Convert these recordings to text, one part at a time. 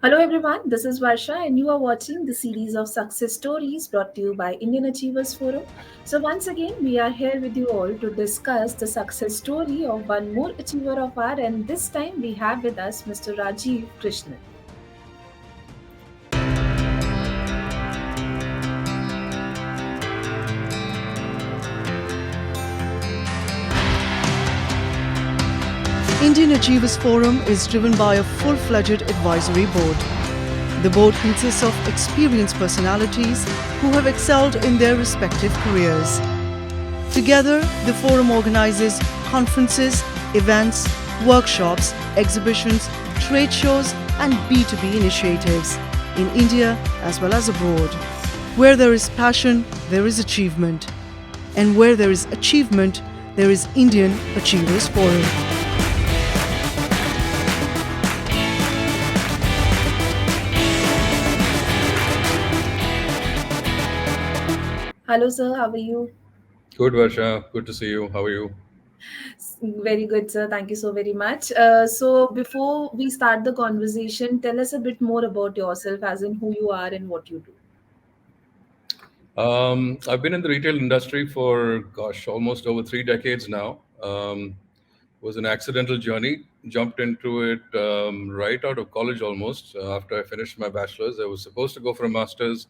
Hello everyone, this is Varsha and you are watching the series of success stories brought to you by Indian Achievers Forum. So once again, we are here with you all to discuss the success story of one more achiever of our, and this time we have with us Mr. Rajeev Krishnan. Indian Achievers Forum is driven by a full-fledged advisory board. The board consists of experienced personalities who have excelled in their respective careers. Together, the forum organizes conferences, events, workshops, exhibitions, trade shows, and B2B initiatives in India as well as abroad. Where there is passion, there is achievement. And where there is achievement, there is Indian Achievers Forum. Hello sir, how are you? Good, Varsha. Good to see you. How are you? Very good sir, thank you so very much. So before we start the conversation, tell us a bit more about yourself as in who you are and what you do. I've been in the retail industry for, gosh, almost over 3 decades now. Was an accidental journey. Jumped into it right out of college almost. After I finished my bachelor's, I was supposed to go for a master's.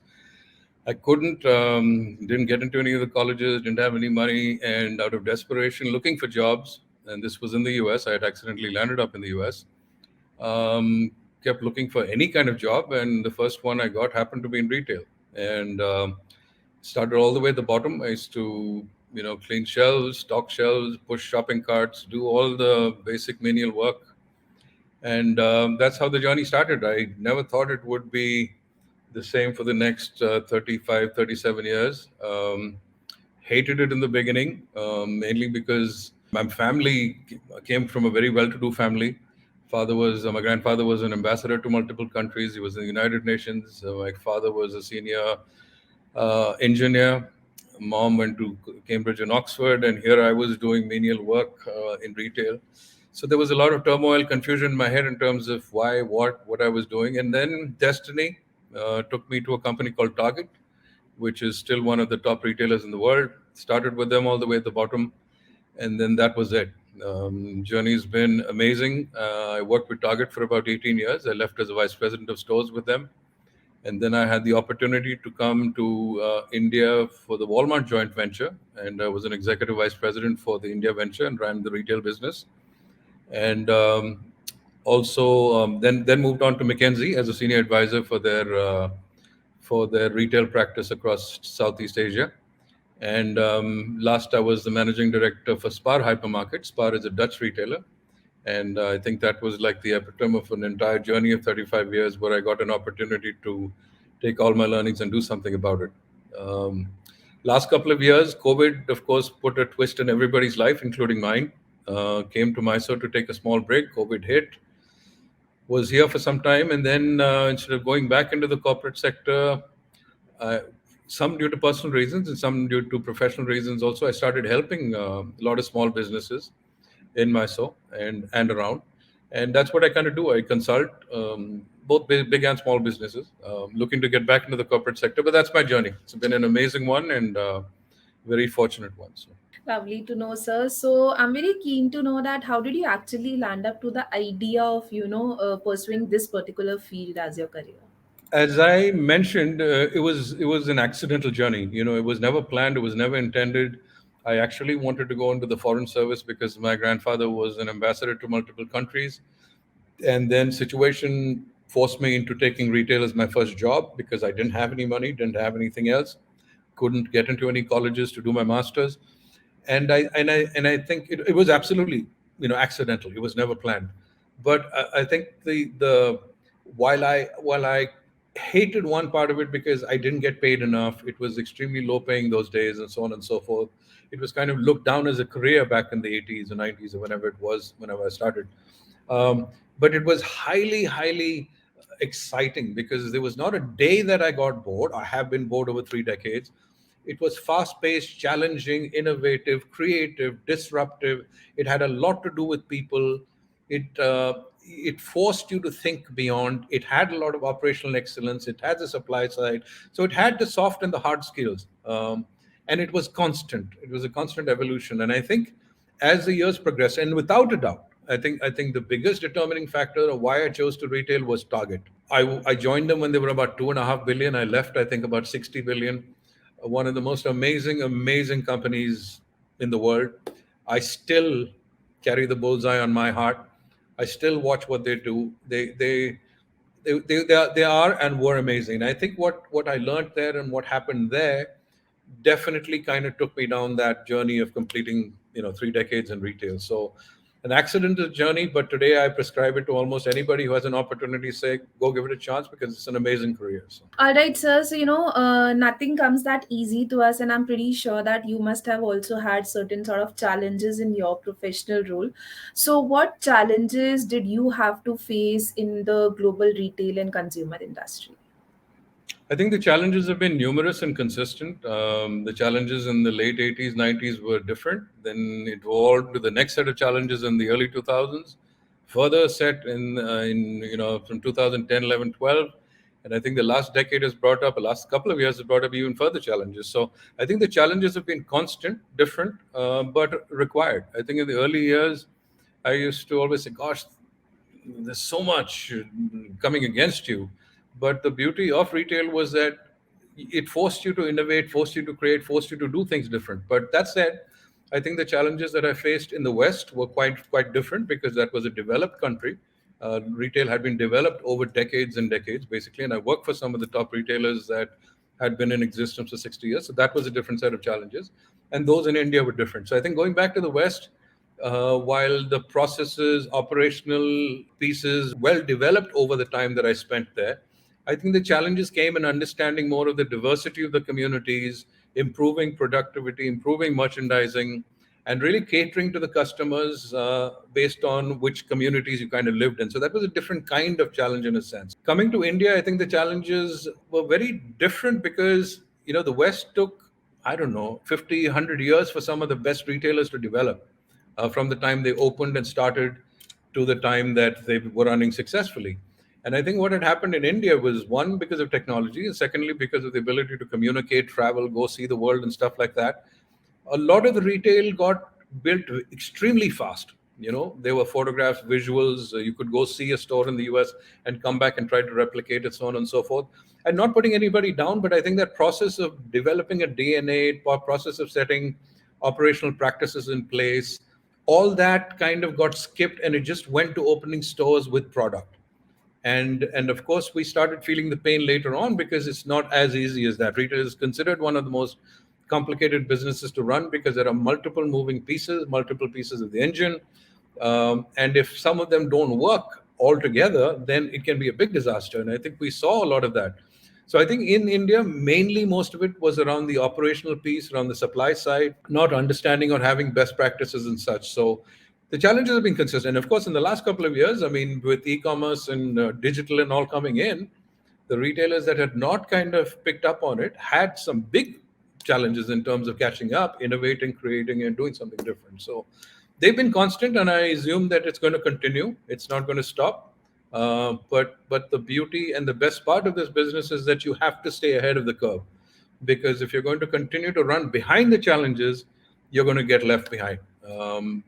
I couldn't, didn't get into any of the colleges, didn't have any money, and out of desperation, looking for jobs. And this was in the US. I had accidentally landed up in the US. Kept looking for any kind of job, and the first one I got happened to be in retail. And started all the way at the bottom. I used to, clean shelves, stock shelves, push shopping carts, do all the basic menial work. And that's how the journey started. I never thought it would be the same for the next 35, 37 years. Hated it in the beginning, mainly because my family came from a very well-to-do family. My grandfather was an ambassador to multiple countries. He was in the United Nations. My father was a senior engineer. Mom went to Cambridge and Oxford, and here I was doing menial work in retail. So there was a lot of turmoil, confusion in my head in terms of why, what I was doing. And then destiny took me to a company called Target, which is still one of the top retailers in the world. Started with them all the way at the bottom, and then that was it. Journey's been amazing. I worked with Target for about 18 years. I left as a vice president of stores with them. And then I had the opportunity to come to India for the Walmart joint venture. And I was an executive vice president for the India venture and ran the retail business. And also then moved on to McKinsey as a senior advisor for their retail practice across Southeast Asia. And last, I was the managing director for Spar Hypermarket. Spar is a Dutch retailer. And I think that was like the epitome of an entire journey of 35 years where I got an opportunity to take all my learnings and do something about it. Um, Last couple of years, COVID, of course, put a twist in everybody's life, including mine. Came to Mysore to take a small break. COVID hit, was here for some time. And then instead of going back into the corporate sector, uh, some due to personal reasons and some due to professional reasons also, I started helping a lot of small businesses in Mysore and around. And that's what I kind of do. I consult both big and small businesses, looking to get back into the corporate sector. But that's my journey. It's been an amazing one and very fortunate one. So. Lovely to know, sir. So I'm very keen to know that how did you actually land up to the idea of pursuing this particular field as your career? As I mentioned, it was an accidental journey. It was never planned. It was never intended. I actually wanted to go into the foreign service because my grandfather was an ambassador to multiple countries, and then situation forced me into taking retail as my first job because I didn't have any money, didn't have anything else, couldn't get into any colleges to do my masters, and I think it was absolutely accidental. It was never planned, but I think the while I hated one part of it because I didn't get paid enough. It was extremely low paying those days, and so on and so forth. It was kind of looked down as a career back in the 80s or 90s or whenever it was, whenever I started. Um, but it was highly, highly exciting because there was not a day that I got bored. I have been bored over 3 decades. It was fast paced, challenging, innovative, creative, disruptive. It had a lot to do with people. It it forced you to think beyond. It had a lot of operational excellence. It had the supply side, so it had the soft and the hard skills, and it was constant. It was a constant evolution, and I think as the years progressed, and without a doubt, I think the biggest determining factor of why I chose to retail was Target. I joined them when they were about 2.5 billion. I left, I think, about 60 billion. One of the most amazing companies in the world. I still carry the bullseye on my heart. I still watch what they do. They are and were amazing. I think what I learned there and what happened there definitely kind of took me down that journey of completing 3 decades in retail. So an accidental journey, but today I prescribe it to almost anybody who has an opportunity. Say, go give it a chance because it's an amazing career. So All right, sir. So, nothing comes that easy to us, and I'm pretty sure that you must have also had certain sort of challenges in your professional role. So, what challenges did you have to face in the global retail and consumer industry? I think the challenges have been numerous and consistent. The challenges in the late 80s, 90s were different. Then it evolved to the next set of challenges in the early 2000s, further set in from 2010, 11, 12. And I think the last decade has brought up, the last couple of years has brought up even further challenges. So I think the challenges have been constant, different, but required. I think in the early years, I used to always say, gosh, there's so much coming against you. But the beauty of retail was that it forced you to innovate, forced you to create, forced you to do things different. But that said, I think the challenges that I faced in the West were quite different because that was a developed country. Retail had been developed over decades and decades, basically, and I worked for some of the top retailers that had been in existence for 60 years. So that was a different set of challenges, and those in India were different. So I think going back to the West, while the processes, operational pieces, well developed over the time that I spent there, I think the challenges came in understanding more of the diversity of the communities, improving productivity, improving merchandising, and really catering to the customers based on which communities you kind of lived in. So that was a different kind of challenge in a sense. Coming to India, I think the challenges were very different because the West took, I don't know, 50, 100 years for some of the best retailers to develop, from the time they opened and started to the time that they were running successfully. And I think what had happened in India was, one, because of technology, and secondly, because of the ability to communicate, travel, go see the world, and stuff like that. A lot of the retail got built extremely fast. There were photographs, visuals. You could go see a store in the US and come back and try to replicate it, so on and so forth. And not putting anybody down, but I think that process of developing a DNA, process of setting operational practices in place, all that kind of got skipped, and it just went to opening stores with product. And of course we started feeling the pain later on because it's not as easy as that. Retail is considered one of the most complicated businesses to run because there are multiple moving pieces, multiple pieces of the engine, and if some of them don't work all together, then it can be a big disaster. And I think we saw a lot of that. So I think in India, mainly most of it was around the operational piece, around the supply side, not understanding or having best practices and such. So the challenges have been consistent. Of course, in the last couple of years, I mean, with e-commerce and digital and all coming in, the retailers that had not kind of picked up on it had some big challenges in terms of catching up, innovating, creating, and doing something different. So they've been constant, and I assume that it's going to continue. It's not going to stop. But the beauty and the best part of this business is that you have to stay ahead of the curve, because if you're going to continue to run behind the challenges, you're going to get left behind,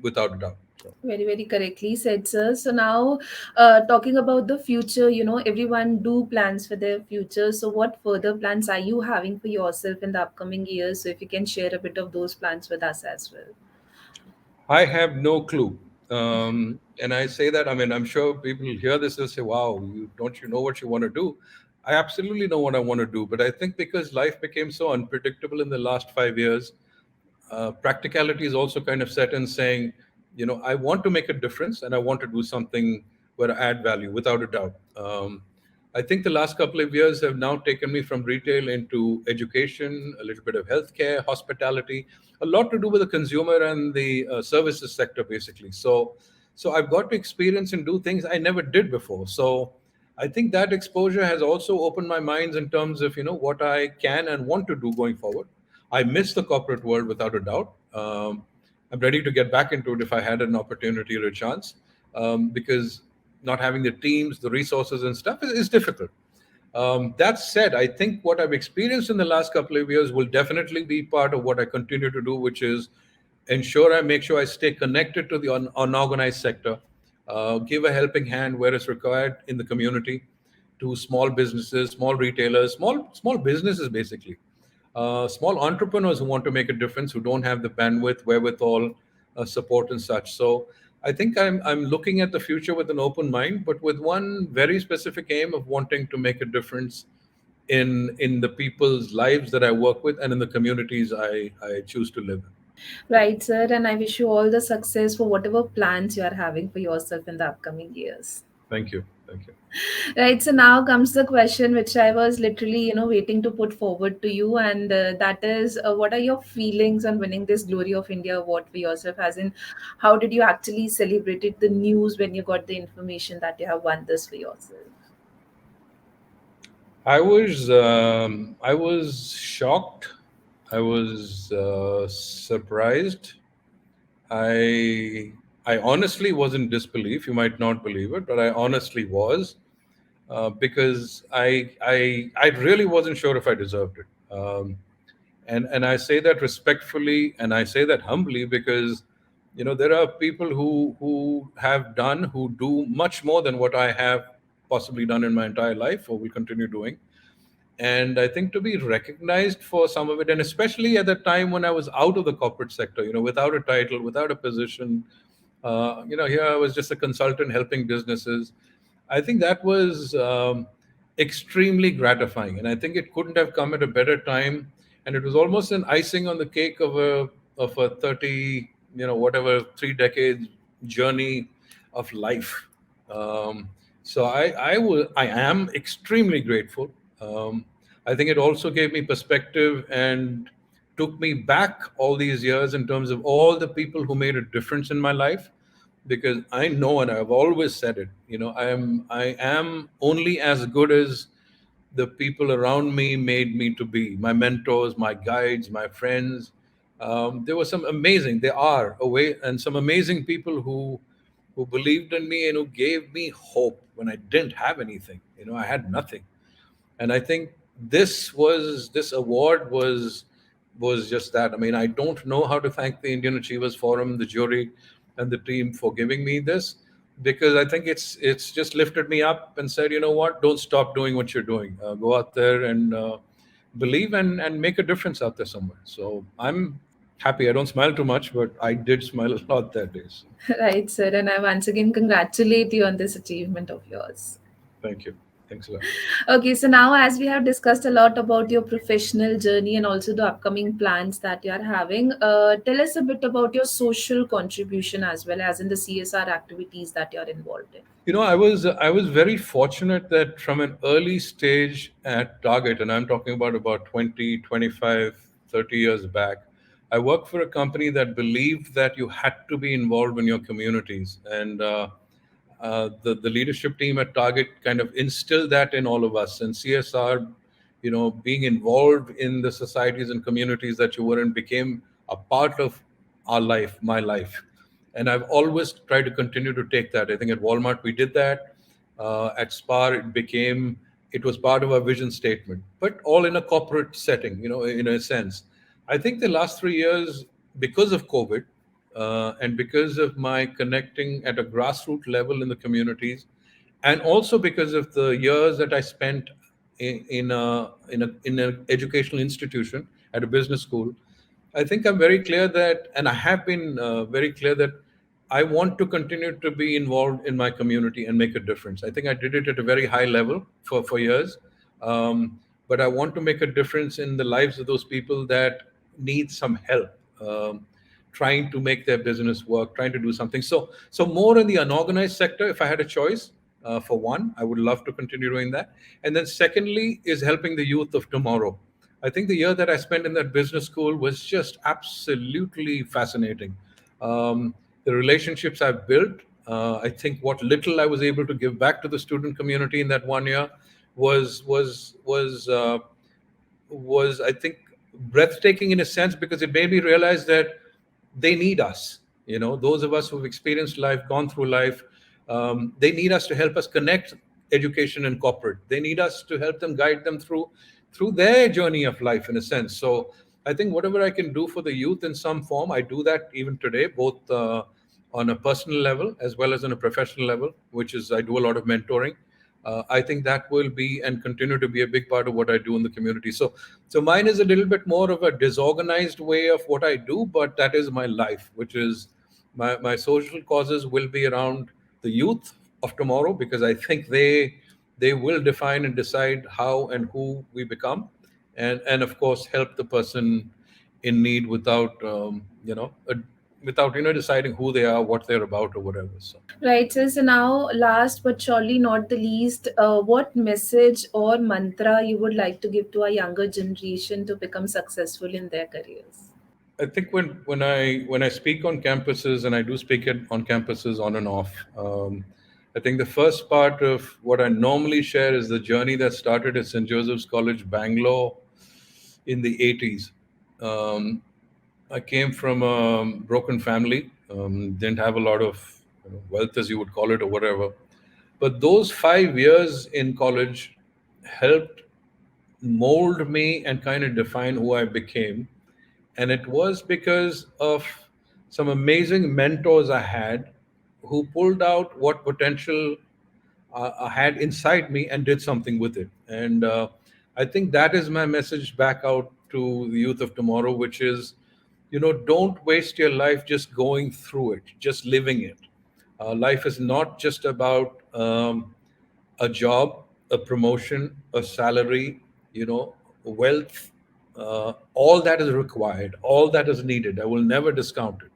without a doubt. So. Very, very correctly said, sir. So now, talking about the future, everyone do plans for their future. So what further plans are you having for yourself in the upcoming years? So if you can share a bit of those plans with us as well. I have no clue. And I say that, I mean, I'm sure people hear this and say, wow, don't you know what you want to do? I absolutely know what I want to do. But I think because life became so unpredictable in the last 5 years, practicality is also kind of set in saying, I want to make a difference and I want to do something where I add value, without a doubt. I think the last couple of years have now taken me from retail into education, a little bit of healthcare, hospitality, a lot to do with the consumer and the services sector, basically. So I've got to experience and do things I never did before. So I think that exposure has also opened my minds in terms of what I can and want to do going forward. I miss the corporate world without a doubt. I'm ready to get back into it if I had an opportunity or a chance, because not having the teams, the resources and stuff is difficult. That said, I think what I've experienced in the last couple of years will definitely be part of what I continue to do, which is ensure I make sure I stay connected to the unorganized sector, give a helping hand where it's required in the community to small businesses, small retailers, small businesses basically, small entrepreneurs who want to make a difference, who don't have the bandwidth, wherewithal, support, and such. So I think I'm looking at the future with an open mind, but with one very specific aim of wanting to make a difference in the people's lives that I work with and in the communities I choose to live in. Right, sir. And I wish you all the success for whatever plans you are having for yourself in the upcoming years. Thank you. Thank you. Right. So now comes the question which I was literally, waiting to put forward to you. And that is, what are your feelings on winning this Glory of India award for yourself? As in, how did you actually celebrated the news when you got the information that you have won this for yourself? I was shocked. I was surprised. I I honestly was in disbelief. You might not believe it, but I honestly was, because I really wasn't sure if I deserved it. And I say that respectfully, and I say that humbly, because there are people who have done, who do much more than what I have possibly done in my entire life or will continue doing. And I think to be recognized for some of it, and especially at the time when I was out of the corporate sector, without a title, without a position, here I was just a consultant helping businesses. I think that was extremely gratifying, and I think it couldn't have come at a better time. And it was almost an icing on the cake of a 30, whatever, 3 decades journey of life. Um, so I am extremely grateful. Um, I think it also gave me perspective and took me back all these years in terms of all the people who made a difference in my life, because I know, and I've always said it, I am only as good as the people around me made me to be. My mentors, my guides, my friends. There were some amazing, there are away, and some amazing people who believed in me and who gave me hope when I didn't have anything. I had nothing. And I think this award was just that. I mean, I don't know how to thank the Indian Achievers Forum, the jury, and the team for giving me this, because I think it's just lifted me up and said, what, don't stop doing what you're doing. Go out there and believe and make a difference out there somewhere. So I'm happy. I don't smile too much, but I did smile a lot that day. So Right, sir. And I once again congratulate you on this achievement of yours. thank you. Thanks a lot. Okay, so now as we have discussed a lot about your professional journey and also the upcoming plans that you are having, tell us a bit about your social contribution as well as in the CSR activities that you are involved in. I was very fortunate that from an early stage at Target, and I'm talking about 20, 25, 30 years back, I worked for a company that believed that you had to be involved in your communities. And the leadership team at Target kind of instilled that in all of us. And CSR, being involved in the societies and communities that you were in, became a part of our life, my life. And I've always tried to continue to take that. I think at Walmart we did that. At Spar it was part of our vision statement, but all in a corporate setting, in a sense. I think the last 3 years, because of COVID, and because of my connecting at a grassroots level in the communities, and also because of the years that I spent in an educational institution at a business school, I think I'm very clear that, and I have been very clear that I want to continue to be involved in my community and make a difference. I think I did it at a very high level for years, but I want to make a difference in the lives of those people that need some help, trying to make their business work, trying to do something. So more in the unorganized sector, if I had a choice. For one, I would love to continue doing that. And then secondly is helping the youth of tomorrow. I think the year that I spent in that business school was just absolutely fascinating. The relationships I've built, I think what little I was able to give back to the student community in that one year was was was uh, was, I think, breathtaking in a sense, because it made me realize that they need us. Those of us who've experienced life, gone through life, They need us to help us connect education and corporate. They need us to help them, guide them through their journey of life, in a sense. So I think whatever I can do for the youth in some form, I do that even today, both on a personal level as well as on a professional level, which is I do a lot of mentoring. I think that will be and continue to be a big part of what I do in the community. So mine is a little bit more of a disorganized way of what I do, but that is my life, which is my social causes will be around the youth of tomorrow, because I think they will define and decide how and who we become, and of course help the person in need without without deciding who they are, what they're about, or whatever. So Right, so now, last but surely not the least, what message or mantra you would like to give to a younger generation to become successful in their careers? I think when I speak on campuses, and I do speak on campuses on and off, I think the first part of what I normally share is the journey that started at St. Joseph's College, Bangalore, in the 80s. Um, I came from a broken family, didn't have a lot of wealth, as you would call it, or whatever. But those 5 years in college helped mold me and kind of define who I became. And it was because of some amazing mentors I had, who pulled out what potential I had inside me and did something with it. And I think that is my message back out to the youth of tomorrow, which is, don't waste your life just going through it, just living it. Life is not just about a job, a promotion, a salary, wealth. All that is required, all that is needed. I will never discount it.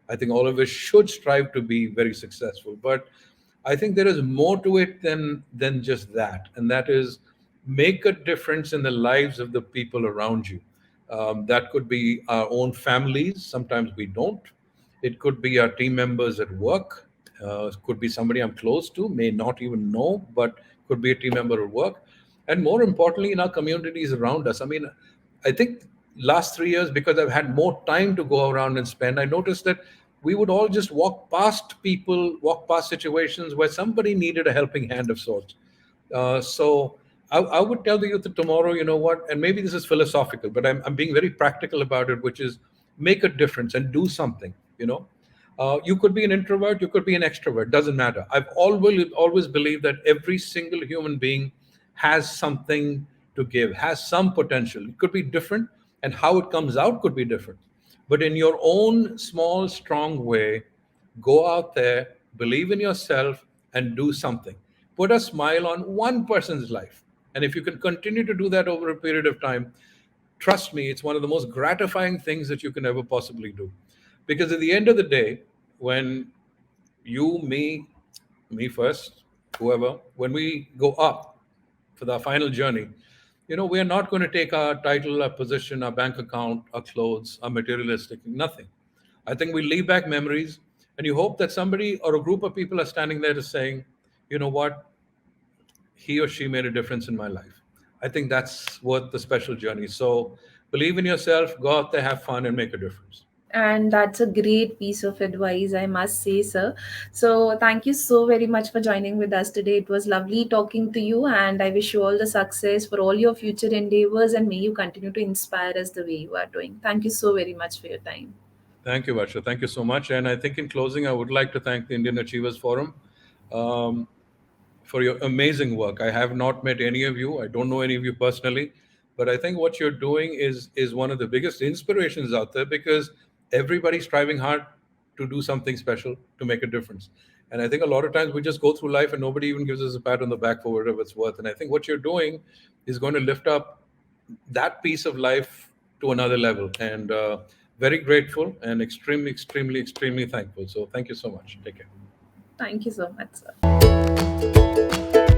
I think all of us should strive to be very successful, but I think there is more to it than just that, and that is make a difference in the lives of the people around you. That could be our own families. Sometimes we don't. It could be our team members at work. It could be somebody I'm close to, may not even know, but could be a team member at work. And more importantly, in our communities around us. I mean, I think last 3 years, because I've had more time to go around and spend, I noticed that we would all just walk past people, walk past situations where somebody needed a helping hand of sorts. So I would tell the youth of tomorrow, you know what, and maybe this is philosophical, but I'm being very practical about it, which is make a difference and do something. You could be an introvert, you could be an extrovert, doesn't matter. I've always believed that every single human being has something to give, has some potential. It could be different, and how it comes out could be different. But in your own small, strong way, go out there, believe in yourself, and do something. Put a smile on one person's life. And if you can continue to do that over a period of time, trust me, it's one of the most gratifying things that you can ever possibly do. Because at the end of the day, when you, me first, whoever, when we go up for the final journey, we are not going to take our title, our position, our bank account, our clothes, our materialistic, nothing. I think we leave back memories, and you hope that somebody or a group of people are standing there to saying, you know what, he or she made a difference in my life. I think that's worth the special journey. So believe in yourself, go out there, have fun, and make a difference. And that's a great piece of advice, I must say, sir. So, thank you so very much for joining with us today. It was lovely talking to you, and I wish you all the success for all your future endeavors, and may you continue to inspire us the way you are doing. Thank you so very much for your time. Thank you, Varsha. Thank you so much. And I think in closing, I would like to thank the Indian Achievers Forum. Um, for your amazing work. I have not met any of you. I don't know any of you personally, but I think what you're doing is one of the biggest inspirations out there, because everybody's striving hard to do something special to make a difference. And I think a lot of times we just go through life and nobody even gives us a pat on the back for whatever it's worth. And I think what you're doing is going to lift up that piece of life to another level. And very grateful and extremely, extremely, extremely thankful. So thank you so much. Take care. Thank you so much, sir.